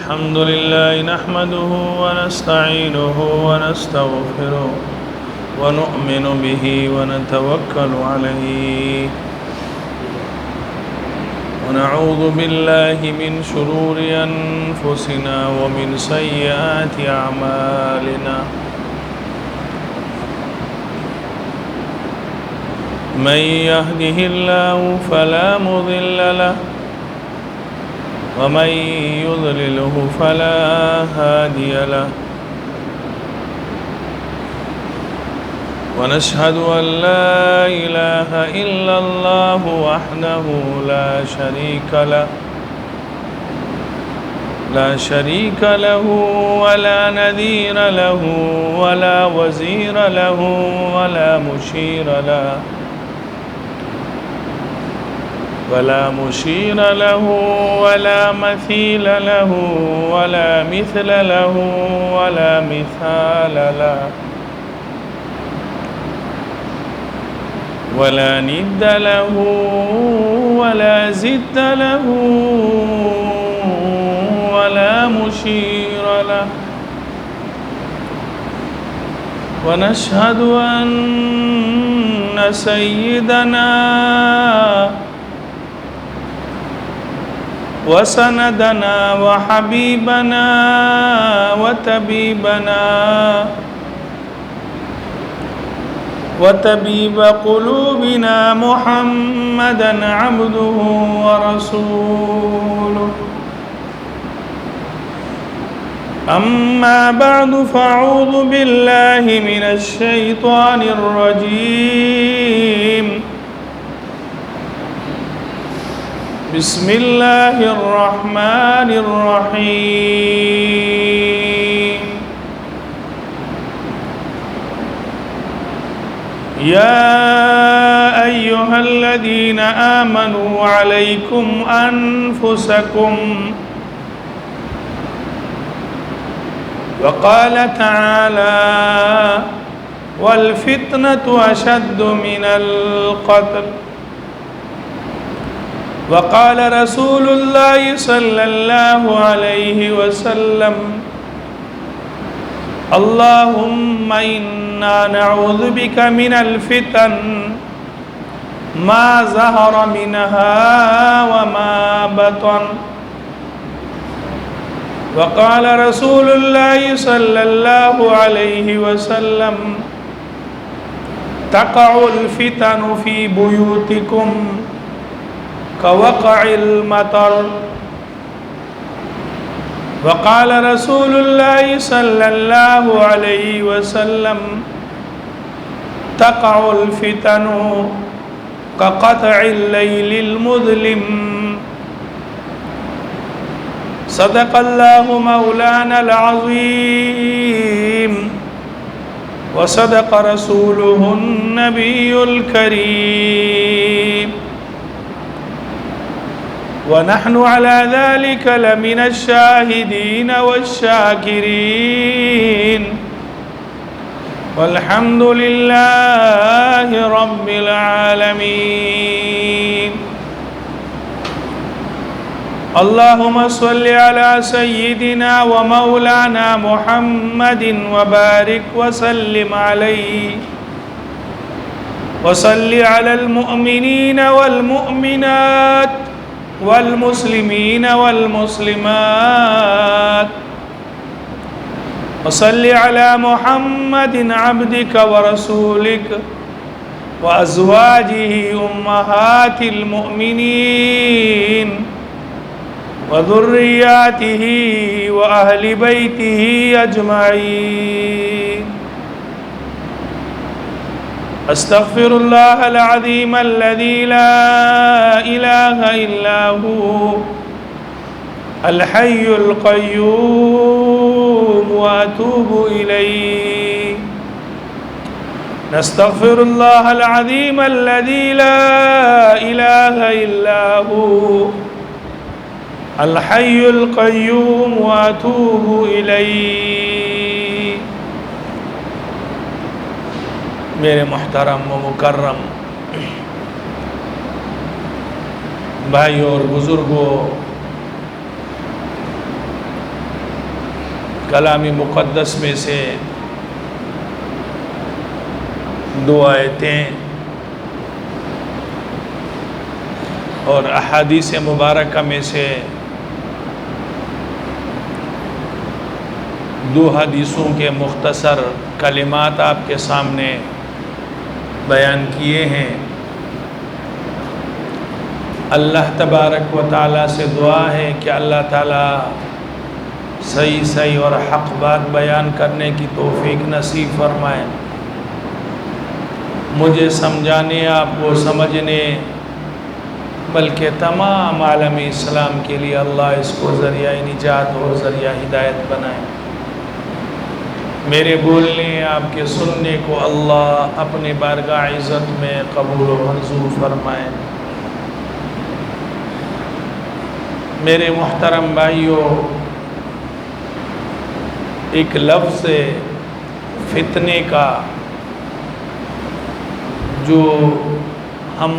الحمد لله نحمده ونستعينه ونستغفره ونؤمن به ونتوكل عليه ونعوذ بالله من شرور أنفسنا ومن سيئات أعمالنا من يهده الله فلا مضل له ومن يضلله فلا هادي له ونشهد أن لا إله إلا الله وحده لا شريك له ولا نذير له ولا وزير له ولا مشير له ولا مثيل له ولا مثل له ولا مثال له ولا ند له ولا زد له ولا مشير له ونشهد أن سيدنا وسندنا وحبيبنا وطبيب قلوبنا محمدا عبده ورسوله أما بعد فأعوذ بالله من الشيطان الرجيم بسم الله الرحمن الرحيم يا أيها الذين آمنوا عليكم أنفسكم وقال تعالى والفتنة أشد من القتل وقال رسول الله صلى الله عليه وسلم اللهم إنا نعوذ بك من الفتن ما ظهر منها وما بطن وقال رسول الله صلى الله عليه وسلم تقع الفتن في بيوتكم كوقع المطر وقال رسول الله صلى الله عليه وسلم تقع الفتن كقطع الليل المظلم صدق الله مولانا العظيم وصدق رسوله النبي الكريم ونحن على ذلك لمن الشاهدين والشاكرين والحمد لله رب العالمين اللهم صل على سيدنا ومولانا محمد وبارك وسلم عليه وصل على المؤمنين والمؤمنات والمسلمين والمسلمات وصل على محمد عبدك ورسولك وأزواجه أمهات المؤمنين وذرياته وأهل بيته أجمعين أستغفر الله العظيم الذي لا إله إلا هو الحي القيوم وأتوب إليه نستغفر الله العظيم الذي لا إله إلا هو الحي القيوم وأتوب إليه میرے محترم و مکرم بھائیوں اور بزرگوں، کلام مقدس میں سے 2 آیتیں اور احادیث مبارکہ میں سے 2 حدیثوں کے مختصر کلمات آپ کے سامنے بیان کیے ہیں۔ اللہ تبارک و تعالیٰ سے دعا ہے کہ اللہ تعالیٰ صحیح اور حق بات بیان کرنے کی توفیق نصیب فرمائے، مجھے سمجھانے، آپ کو سمجھنے، بلکہ تمام عالم اسلام کے لیے اللہ اس کو ذریعہ نجات اور ذریعہ ہدایت بنائے۔ میرے بولنے، آپ کے سننے کو اللہ اپنی بارگاہ عزت میں قبول و منظور فرمائے۔ میرے محترم بھائیوں، ایک لفظ فتنے کا جو ہم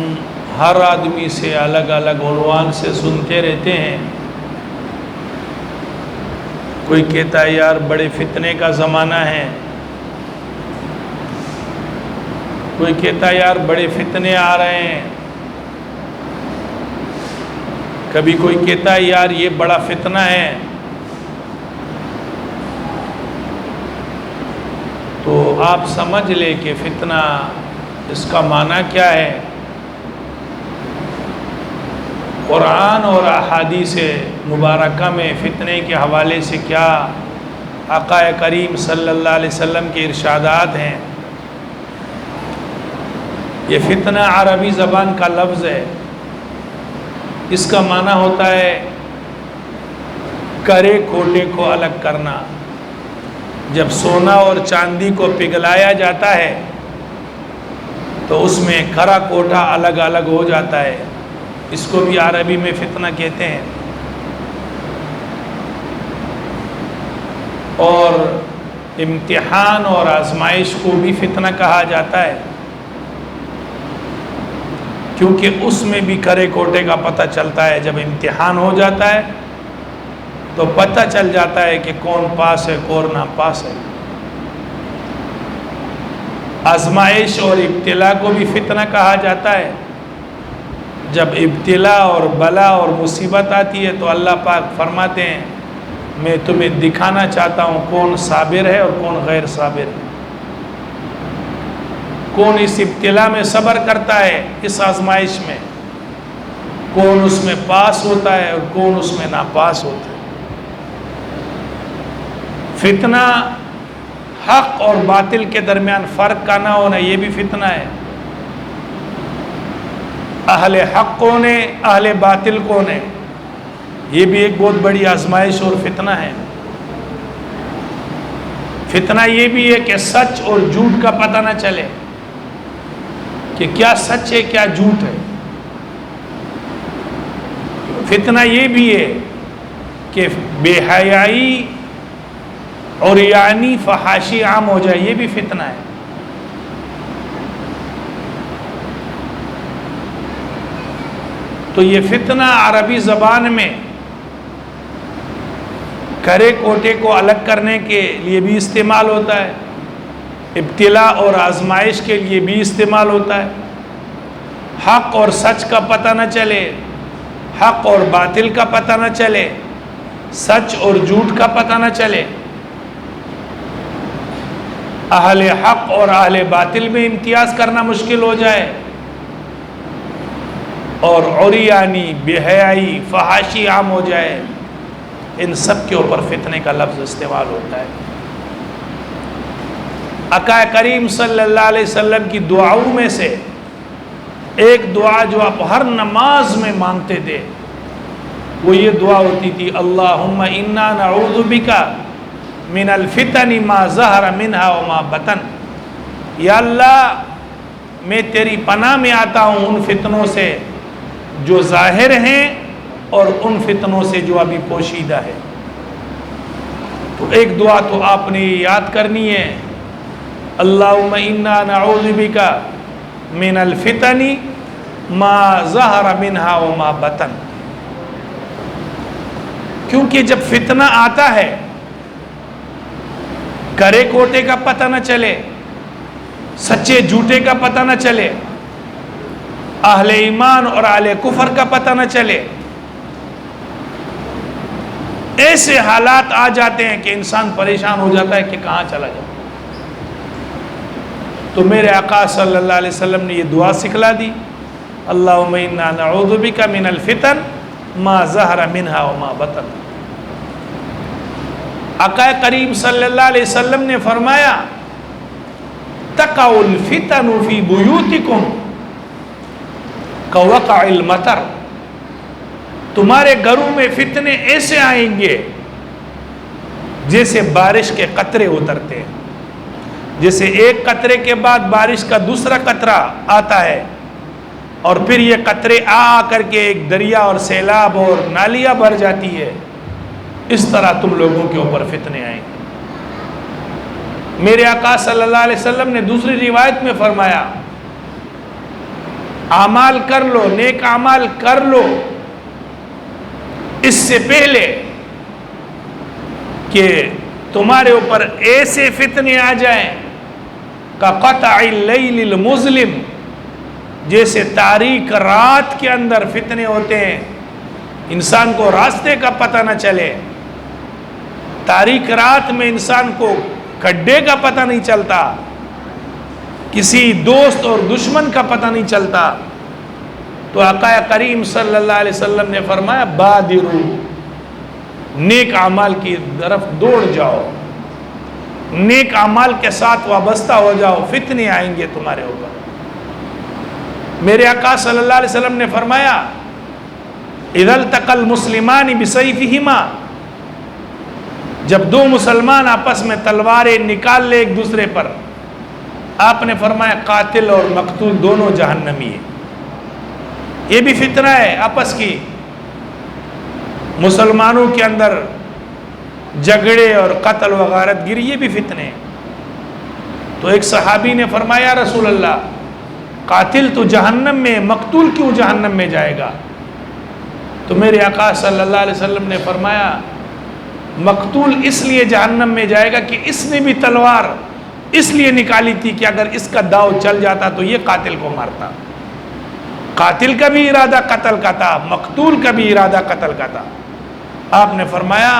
ہر آدمی سے الگ الگ عنوان سے سنتے رہتے ہیں۔ کوئی کہتا ہے یار بڑے فتنے کا زمانہ ہے، کوئی کہتا ہے یار بڑے فتنے آ رہے ہیں، کبھی کوئی کہتا ہے یار یہ بڑا فتنہ ہے۔ تو آپ سمجھ لیں کہ فتنہ اس کا معنی کیا ہے، قرآن اور احادیث مبارکہ میں فتنے کے حوالے سے کیا آقا کریم صلی اللہ علیہ وسلم کے ارشادات ہیں۔ یہ فتنہ عربی زبان کا لفظ ہے، اس کا معنی ہوتا ہے کرے کھوٹے کو الگ کرنا۔ جب سونا اور چاندی کو پگھلایا جاتا ہے تو اس میں کھرا کوٹا الگ الگ ہو جاتا ہے، اس کو بھی عربی میں فتنہ کہتے ہیں۔ اور امتحان اور آزمائش کو بھی فتنہ کہا جاتا ہے، کیونکہ اس میں بھی کھرے کوٹے کا پتہ چلتا ہے۔ جب امتحان ہو جاتا ہے تو پتہ چل جاتا ہے کہ کون پاس ہے کون نا پاس ہے۔ آزمائش اور ابتلا کو بھی فتنہ کہا جاتا ہے۔ جب ابتلا اور بلا اور مصیبت آتی ہے تو اللہ پاک فرماتے ہیں میں تمہیں دکھانا چاہتا ہوں کون صابر ہے اور کون غیر صابر ہے، کون اس ابتلا میں صبر کرتا ہے، اس آزمائش میں کون اس میں پاس ہوتا ہے اور کون اس میں ناپاس ہوتا ہے۔ فتنہ حق اور باطل کے درمیان فرق کا نہ ہونا، یہ بھی فتنہ ہے۔ اہل حق کون ہے، اہل باطل کون ہے، یہ بھی ایک بہت بڑی آزمائش اور فتنہ ہے۔ فتنہ یہ بھی ہے کہ سچ اور جھوٹ کا پتہ نہ چلے کہ کیا سچ ہے کیا جھوٹ ہے۔ فتنہ یہ بھی ہے کہ بے حیائی اور یعنی فحاشی عام ہو جائے، یہ بھی فتنہ ہے۔ تو یہ فتنہ عربی زبان میں کھرے کوٹے کو الگ کرنے کے لیے بھی استعمال ہوتا ہے، ابتلا اور آزمائش کے لیے بھی استعمال ہوتا ہے۔ حق اور سچ کا پتہ نہ چلے، حق اور باطل کا پتہ نہ چلے، سچ اور جھوٹ کا پتہ نہ چلے، اہل حق اور اہل باطل میں امتیاز کرنا مشکل ہو جائے، اور عریانی، بے حیائی، فحاشی عام ہو جائے، ان سب کے اوپر فتنے کا لفظ استعمال ہوتا ہے۔ آقا کریم صلی اللہ علیہ وسلم کی دعاؤں میں سے ایک دعا جو آپ ہر نماز میں مانگتے تھے وہ یہ دعا ہوتی تھی، اللہم انا نعوذ بک من الفتن ما ظہر منہا وما بطن۔ یا اللہ میں تیری پناہ میں آتا ہوں ان فتنوں سے جو ظاہر ہیں اور ان فتنوں سے جو ابھی پوشیدہ ہے۔ تو ایک دعا تو آپ نے یاد کرنی ہے، اللہم انا نعوذ بک من الفتن ما ظہر منہا وما بطن۔ کیونکہ جب فتنہ آتا ہے کرے کوٹے کا پتہ نہ چلے، سچے جھوٹے کا پتہ نہ چلے، اہل ایمان اور اہل کفر کا پتہ نہ چلے. ایسے حالات آ جاتے ہیں کہ انسان پریشان ہو جاتا ہے کہ کہاں چلا جائے. تو میرے آقا صلی اللہ علیہ وسلم نے یہ دعا سکھلا دی، اللہم انا نعوذ بک من الفتن ما ظہر منہا وما بطن. آقا کریم صلی اللہ علیہ وسلم نے فرمایا تقع الفتن فی بیوتکم کوقع المطر. تمہارے گھروں میں فتنے ایسے آئیں گے جیسے بارش کے قطرے اترتے ہیں، جیسے ایک قطرے کے بعد بارش کا دوسرا قطرہ آتا ہے اور پھر یہ قطرے آ کر کے ایک دریا اور سیلاب اور نالیاں بھر جاتی ہے، اس طرح تم لوگوں کے اوپر فتنے آئیں گے. میرے آقا صلی اللہ علیہ وسلم نے دوسری روایت میں فرمایا اعمال کر لو، نیک اعمال کر لو اس سے پہلے کہ تمہارے اوپر ایسے فتنے آ جائیں کا قطع اللیل المظلم، جیسے تاریک رات کے اندر فتنے ہوتے ہیں، انسان کو راستے کا پتہ نہ چلے. تاریک رات میں انسان کو کھڈے کا پتہ نہیں چلتا، کسی دوست اور دشمن کا پتہ نہیں چلتا. تو آقا کریم صلی اللہ علیہ وسلم نے فرمایا بادرو، نیک اعمال کی طرف دوڑ جاؤ، نیک اعمال کے ساتھ وابستہ ہو جاؤ، فتنے آئیں گے تمہارے اوپر. میرے آقا صلی اللہ علیہ وسلم نے فرمایا اذا التقى المسلمان بسيفهما، جب دو مسلمان آپس میں تلواریں نکال لے ایک دوسرے پر، آپ نے فرمایا قاتل اور مقتول دونوں جہنمی ہیں. یہ بھی فتنہ ہے آپس کی، مسلمانوں کے اندر جھگڑے اور قتل و غارت گری، یہ بھی فتنے ہیں. تو ایک صحابی نے فرمایا رسول اللہ قاتل تو جہنم میں، مقتول کیوں جہنم میں جائے گا؟ تو میرے آقا صلی اللہ علیہ وسلم نے فرمایا مقتول اس لیے جہنم میں جائے گا کہ اس نے بھی تلوار اس لیے نکالی تھی کہ اگر اس کا داؤ چل جاتا تو یہ قاتل کو مارتا. قاتل کا بھی ارادہ قتل کا تھا، مقتول کا بھی ارادہ قتل کا تھا. آپ نے فرمایا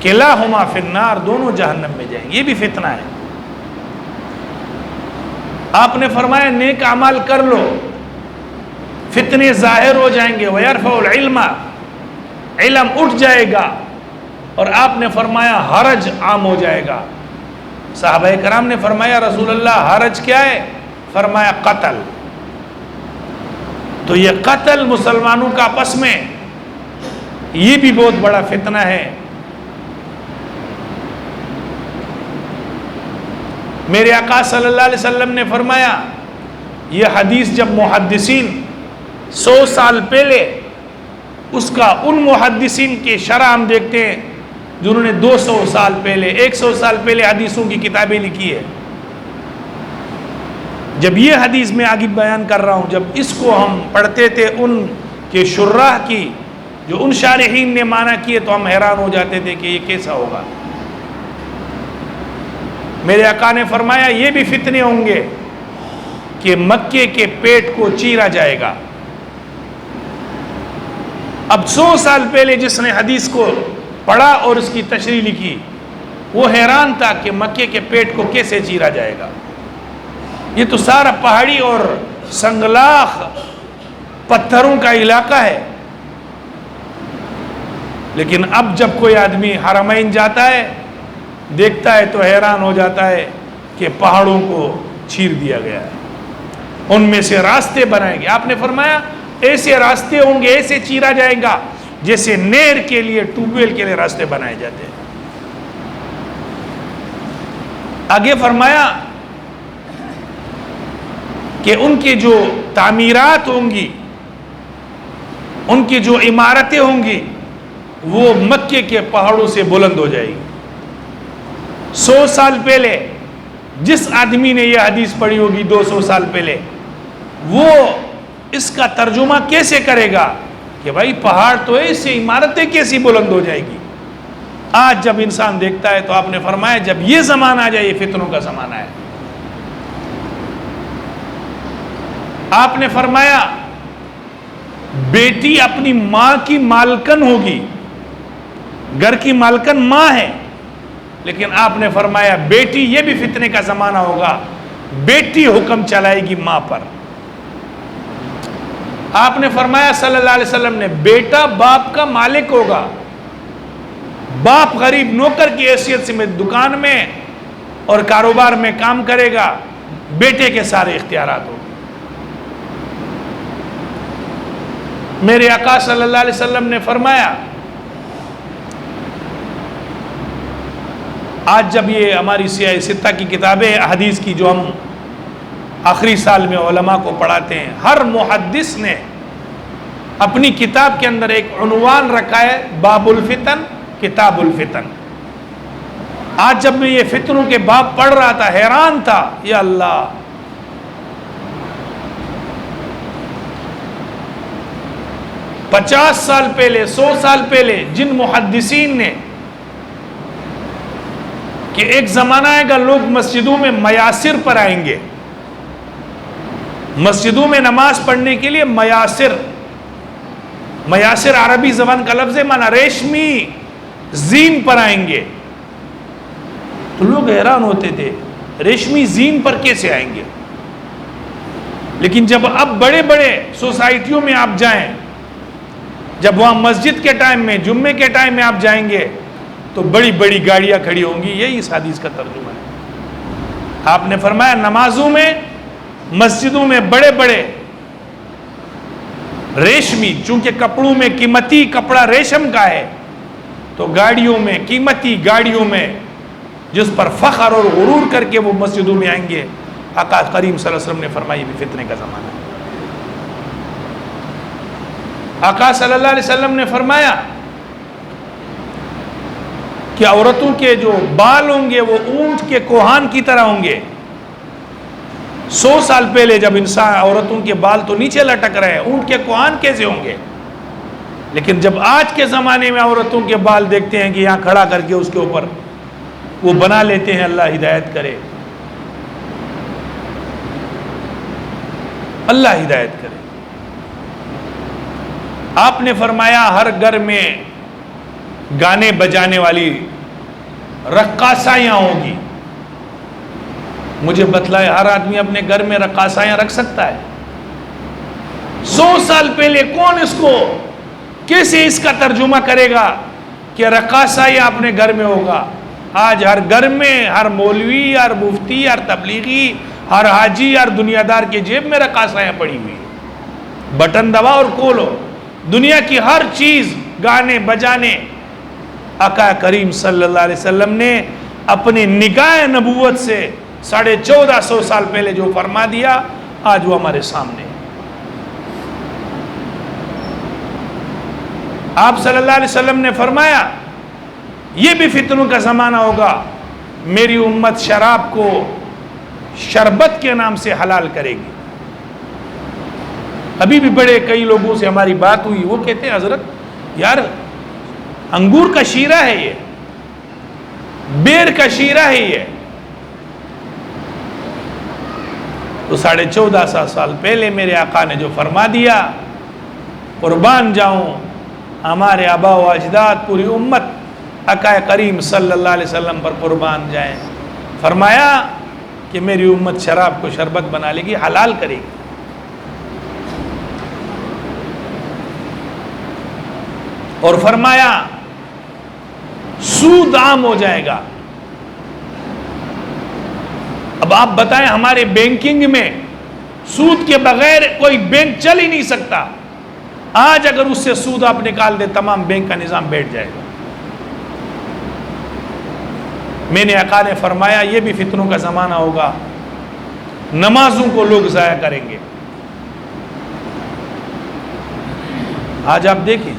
کلاہما فی النار، دونوں جہنم میں جائیں. یہ بھی فتنہ ہے. آپ نے فرمایا نیک اعمال کر لو، فتنے ظاہر ہو جائیں گے. وَيَرْفَعُ الْعِلْمَ، علم اٹھ جائے گا. اور آپ نے فرمایا حرج عام ہو جائے گا. صحابہ کرام نے فرمایا رسول اللہ حرج کیا ہے؟ فرمایا قتل. تو یہ قتل مسلمانوں کا آپس میں یہ بھی بہت بڑا فتنہ ہے. میرے آقا صلی اللہ علیہ وسلم نے فرمایا یہ حدیث جب محدثین 100 سال پہلے، اس کا ان محدثین کی شرح ہم دیکھتے ہیں جنہوں نے 200 سال پہلے 100 سال پہلے حدیثوں کی کتابیں لکھی ہے. جب یہ حدیث میں آگے بیان کر رہا ہوں، جب اس کو ہم پڑھتے تھے ان کے شراح کی جو ان شارحین نے معنی کیے تو ہم حیران ہو جاتے تھے کہ یہ کیسا ہوگا. میرے آقا نے فرمایا یہ بھی فتنے ہوں گے کہ مکے کے پیٹ کو چیرا جائے گا. اب 100 سال پہلے جس نے حدیث کو پڑھا اور اس کی تشریح لکھی وہ حیران تھا کہ مکے کے پیٹ کو کیسے چیرا جائے گا. یہ تو سارا پہاڑی اور سنگلاخ پتھروں کا علاقہ ہے. لیکن اب جب کوئی آدمی حرمین جاتا ہے دیکھتا ہے تو حیران ہو جاتا ہے کہ پہاڑوں کو چیر دیا گیا ہے، ان میں سے راستے بنائے گئے. آپ نے فرمایا ایسے راستے ہوں گے، ایسے چیرا جائے گا جیسے نہر کے لیے، ٹیوب ویل کے لیے راستے بنائے جاتے ہیں. آگے فرمایا کہ ان کی جو تعمیرات ہوں گی، ان کی جو عمارتیں ہوں گی وہ مکے کے پہاڑوں سے بلند ہو جائے گی. 100 سال پہلے جس آدمی نے یہ حدیث پڑھی ہوگی 200 سال پہلے، وہ اس کا ترجمہ کیسے کرے گا کہ بھائی پہاڑ تو ہے، اس سے عمارتیں کیسی بلند ہو جائے گی. آج جب انسان دیکھتا ہے تو آپ نے فرمایا جب یہ زمانہ آ جائے یہ فتنوں کا زمانہ ہے. آپ نے فرمایا بیٹی اپنی ماں کی مالکن ہوگی، گھر کی مالکن ماں ہے، لیکن آپ نے فرمایا بیٹی یہ بھی فتنے کا زمانہ ہوگا، بیٹی حکم چلائے گی ماں پر. آپ نے فرمایا صلی اللہ علیہ وسلم نے بیٹا باپ کا مالک ہوگا، باپ غریب نوکر کی حیثیت سے میں دکان میں اور کاروبار میں کام کرے گا، بیٹے کے سارے اختیارات ہوں. میرے آقا صلی اللہ علیہ وسلم نے فرمایا آج جب یہ ہماری سیاہ ستہ کی کتابیں حدیث کی جو ہم آخری سال میں علماء کو پڑھاتے ہیں، ہر محدث نے اپنی کتاب کے اندر ایک عنوان رکھا ہے باب الفتن کتاب الفتن. آج جب میں یہ فتنوں کے باب پڑھ رہا تھا حیران تھا، یا اللہ، 50 سال پہلے 100 سال پہلے جن محدثین نے کہ ایک زمانہ آئے گا لوگ مسجدوں میں میاسر پر آئیں گے، مسجدوں میں نماز پڑھنے کے لیے میاسر عربی زبان کا لفظ ہے، مانا ریشمی زین پر آئیں گے. تو لوگ حیران ہوتے تھے ریشمی زین پر کیسے آئیں گے. لیکن جب اب بڑے بڑے سوسائٹیوں میں آپ جائیں، جب وہاں مسجد کے ٹائم میں جمعے کے ٹائم میں آپ جائیں گے تو بڑی بڑی گاڑیاں کھڑی ہوں گی. یہی اس حدیث کا ترجمہ ہے. آپ نے فرمایا نمازوں میں مسجدوں میں بڑے بڑے ریشمی، چونکہ کپڑوں میں قیمتی کپڑا ریشم کا ہے، تو گاڑیوں میں قیمتی گاڑیوں میں جس پر فخر اور غرور کر کے وہ مسجدوں میں آئیں گے. آقا کریم صلی اللہ علیہ وسلم نے فرمایا بھی فتنے کا زمانہ ہے. آقا صلی اللہ علیہ وسلم نے فرمایا کہ عورتوں کے جو بال ہوں گے وہ اونٹ کے کوہان کی طرح ہوں گے. 100 سال پہلے جب انسان عورتوں کے بال تو نیچے لٹک رہے ہیں، اونٹ کے کوہان کیسے ہوں گے؟ لیکن جب آج کے زمانے میں عورتوں کے بال دیکھتے ہیں کہ یہاں کھڑا کر کے اس کے اوپر وہ بنا لیتے ہیں، اللہ ہدایت کرے، اللہ ہدایت کرے. آپ نے فرمایا ہر گھر میں گانے بجانے والی رقاصائیاں ہوں گی. مجھے بتلائے ہر آدمی اپنے گھر میں رقاصائیاں رکھ سکتا ہے؟ 100 سال پہلے کون اس کو کیسے اس کا ترجمہ کرے گا کہ رقاصائیاں اپنے گھر میں ہوگا؟ آج ہر گھر میں ہر مولوی، ہر مفتی، ہر تبلیغی، ہر حاجی، ہر دنیا دار کے جیب میں رقاصائیاں پڑی ہوئی. بٹن دبا اور کھولو، دنیا کی ہر چیز، گانے بجانے. آقا کریم صلی اللہ علیہ وسلم نے اپنی نگاہ نبوت سے 1450 سال پہلے جو فرما دیا آج وہ ہمارے سامنے. آپ صلی اللہ علیہ وسلم نے فرمایا یہ بھی فتنوں کا زمانہ ہوگا، میری امت شراب کو شربت کے نام سے حلال کرے گی. ابھی بھی بڑے کئی لوگوں سے ہماری بات ہوئی، وہ کہتے ہیں حضرت یار انگور کا شیرہ ہے، یہ بیر کا شیرہ ہے. یہ تو 1450 سال پہلے میرے آقا نے جو فرما دیا، قربان جاؤں ہمارے آبا و اجداد، پوری امت آقا کریم صلی اللہ علیہ وسلم پر قربان جائیں. فرمایا کہ میری امت شراب کو شربت بنا لے گی، حلال کرے گی. اور فرمایا سود عام ہو جائے گا. اب آپ بتائیں ہمارے بینکنگ میں سود کے بغیر کوئی بینک چل ہی نہیں سکتا. آج اگر اس سے سود آپ نکال دے تمام بینک کا نظام بیٹھ جائے گا. میں نے آقا نے فرمایا یہ بھی فتنوں کا زمانہ ہوگا، نمازوں کو لوگ ضائع کریں گے. آج آپ دیکھیں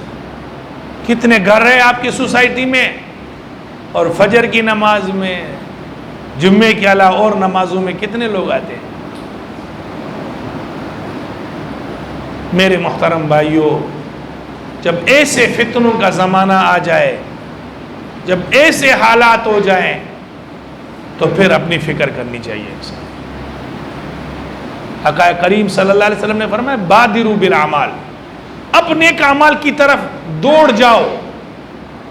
کتنے گھر ہیں آپ کی سوسائٹی میں، اور فجر کی نماز میں، جمعے کے علاوہ اور نمازوں میں کتنے لوگ آتے ہیں. میرے محترم بھائیوں، جب ایسے فتنوں کا زمانہ آ جائے جب ایسے حالات ہو جائیں تو پھر اپنی فکر کرنی چاہیے انسان. آقا کریم صلی اللہ علیہ وسلم نے فرمایا بادروا بالاعمال، اپنے اعمال کی طرف دوڑ جاؤ.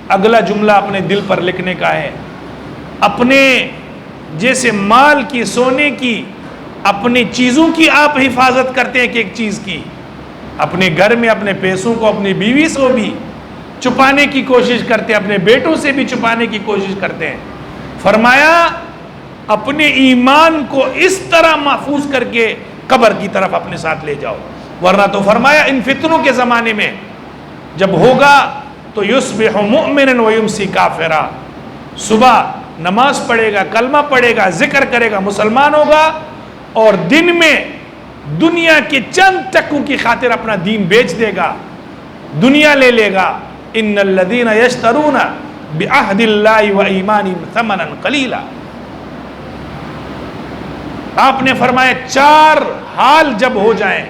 اگلا جملہ اپنے دل پر لکھنے کا ہے. اپنے جیسے مال کی، سونے کی، اپنی چیزوں کی آپ حفاظت کرتے ہیں کہ ایک چیز کی، اپنے گھر میں اپنے پیسوں کو، اپنی بیوی سے بھی چھپانے کی کوشش کرتے ہیں، اپنے بیٹوں سے بھی چھپانے کی کوشش کرتے ہیں. فرمایا اپنے ایمان کو اس طرح محفوظ کر کے قبر کی طرف اپنے ساتھ لے جاؤ، ورنہ تو فرمایا ان فتنوں کے زمانے میں جب ہوگا تو یصبح مؤمنا ویمسی کافرا، صبح نماز پڑھے گا، کلمہ پڑھے گا، ذکر کرے گا، مسلمان ہوگا، اور دن میں دنیا کے چند ٹکوں کی خاطر اپنا دین بیچ دے گا، دنیا لے لے گا. ان الذین یشترون بعہد اللہ و ایمانہم ثمنا قلیلا. آپ نے فرمایا چار حال جب ہو جائیں،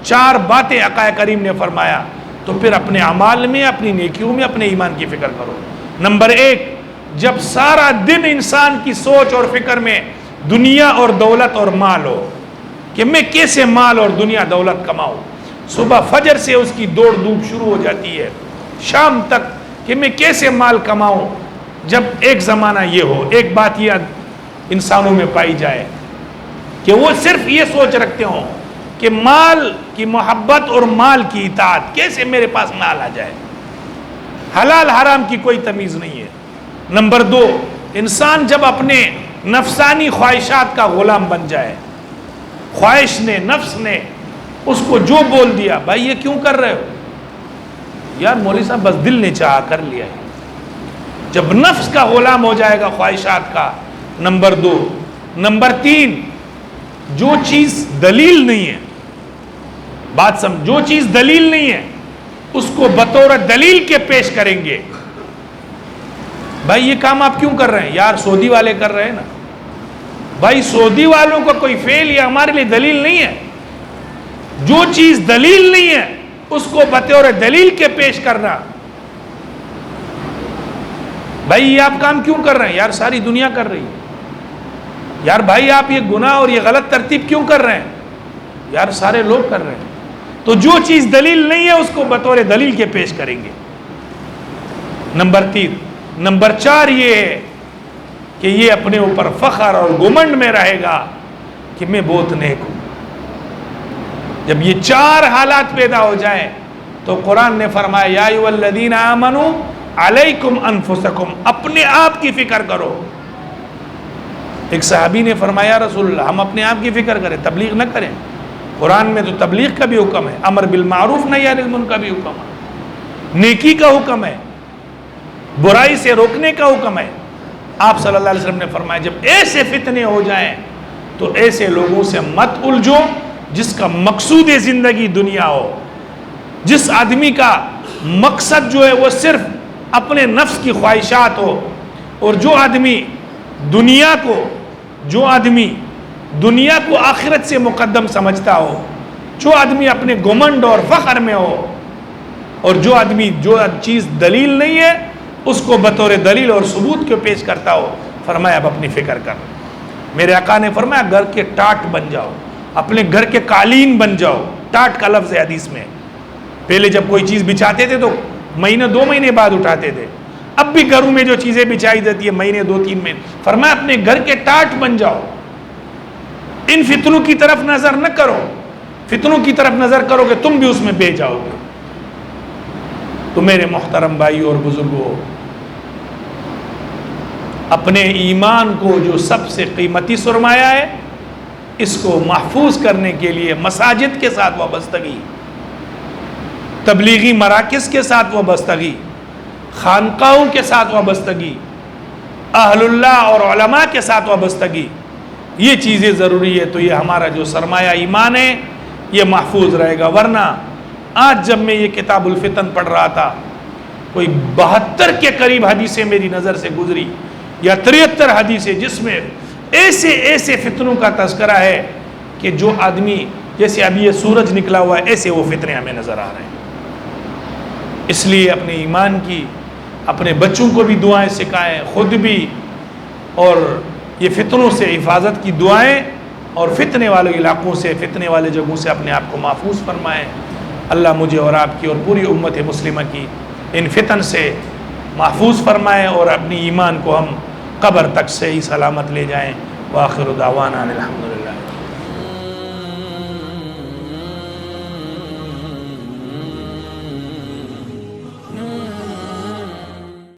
چار باتیں آقا کریم نے فرمایا، تو پھر اپنے اعمال میں، اپنی نیکیوں میں، اپنے ایمان کی فکر کرو. نمبر ایک، جب سارا دن انسان کی سوچ اور فکر میں دنیا اور دولت اور مال ہو کہ میں کیسے مال اور دنیا دولت کماؤں، صبح فجر سے اس کی دوڑ دھوپ شروع ہو جاتی ہے شام تک کہ میں کیسے مال کماؤں. جب ایک زمانہ یہ ہو، ایک بات یہ انسانوں میں پائی جائے کہ وہ صرف یہ سوچ رکھتے ہوں کہ مال کی محبت اور مال کی اطاعت، کیسے میرے پاس مال آ جائے، حلال حرام کی کوئی تمیز نہیں ہے. نمبر دو، انسان جب اپنے نفسانی خواہشات کا غلام بن جائے، خواہش نے، نفس نے اس کو جو بول دیا، بھائی یہ کیوں کر رہے ہو، یار مولوی صاحب بس دل نے چاہا کر لیا ہے. جب نفس کا غلام ہو جائے گا خواہشات کا. نمبر دو. نمبر تین، جو چیز دلیل نہیں ہے، بات سمجھ، جو چیز دلیل نہیں ہے اس کو بطور دلیل کے پیش کریں گے. بھائی یہ کام آپ کیوں کر رہے ہیں، یار سعودی والے کر رہے ہیں نا. بھائی سعودی والوں کا کوئی فعل یہ ہمارے لیے دلیل نہیں ہے. جو چیز دلیل نہیں ہے اس کو بطور دلیل کے پیش کرنا. بھائی یہ آپ کام کیوں کر رہے ہیں، یار ساری دنیا کر رہی ہے. یار بھائی آپ یہ گناہ اور یہ غلط ترتیب کیوں کر رہے ہیں، یار سارے لوگ کر رہے ہیں. تو جو چیز دلیل نہیں ہے اس کو بطور دلیل کے پیش کریں گے. نمبر تین. نمبر چار یہ ہے کہ یہ اپنے اوپر فخر اور گمنڈ میں رہے گا کہ میں بہت نیک ہوں. جب یہ چار حالات پیدا ہو جائیں تو قرآن نے فرمایا یا ایھا الذین آمنوا علیکم انفسکم، اپنے آپ کی فکر کرو. ایک صحابی نے فرمایا رسول اللہ ہم اپنے آپ کی فکر کریں، تبلیغ نہ کریں. قرآن میں تو تبلیغ کا بھی حکم ہے، امر بالمعروف نہی عن المنکر کا بھی حکم ہے، نیکی کا حکم ہے، برائی سے روکنے کا حکم ہے. آپ صلی اللہ علیہ وسلم نے فرمایا جب ایسے فتنے ہو جائیں تو ایسے لوگوں سے مت الجھو جس کا مقصود زندگی دنیا ہو، جس آدمی کا مقصد جو ہے وہ صرف اپنے نفس کی خواہشات ہو، اور جو آدمی دنیا کو آخرت سے مقدم سمجھتا ہو، جو آدمی اپنے گمنڈ اور فخر میں ہو، اور جو آدمی جو چیز دلیل نہیں ہے اس کو بطور دلیل اور ثبوت کے پیش کرتا ہو، فرمایا اب اپنی فکر کر. میرے آقا نے فرمایا گھر کے ٹاٹ بن جاؤ، اپنے گھر کے قالین بن جاؤ. ٹاٹ کا لفظ ہے حدیث میں. پہلے جب کوئی چیز بچھاتے تھے تو مہینے 2 مہینے بعد اٹھاتے تھے، اب بھی گھروں میں جو چیزیں بچھائی جاتی ہے مہینے 2-3 مہینے. فرمایا اپنے گھر کے ٹاٹ بن جاؤ. ان فتنوں کی طرف نظر نہ کرو، فتنوں کی طرف نظر کرو کہ تم بھی اس میں بہ جاؤ گے. تو میرے محترم بھائی اور بزرگوں، اپنے ایمان کو جو سب سے قیمتی سرمایہ ہے اس کو محفوظ کرنے کے لیے مساجد کے ساتھ وابستگی، تبلیغی مراکز کے ساتھ وابستگی، خانقاہوں کے ساتھ وابستگی، اہل اللہ اور علماء کے ساتھ وابستگی، یہ چیزیں ضروری ہے. تو یہ ہمارا جو سرمایہ ایمان ہے یہ محفوظ رہے گا. ورنہ آج جب میں یہ کتاب الفتن پڑھ رہا تھا، کوئی 72 کے قریب حدیثیں میری نظر سے گزری یا 73 حدیثیں جس میں ایسے ایسے فتنوں کا تذکرہ ہے کہ جو آدمی جیسے ابھی یہ سورج نکلا ہوا ہے ایسے وہ فتنے ہمیں نظر آ رہے ہیں. اس لیے اپنے ایمان کی اپنے بچوں کو بھی دعائیں سکھائیں، خود بھی، اور یہ فتنوں سے حفاظت کی دعائیں، اور فتنے والے علاقوں سے، فتنے والے جگہوں سے اپنے آپ کو محفوظ فرمائیں۔ اللہ مجھے اور آپ کی اور پوری امت مسلمہ کی ان فتن سے محفوظ فرمائیں، اور اپنی ایمان کو ہم قبر تک سے ہی سلامت لے جائیں۔ وآخر دعوانا الحمدللہ۔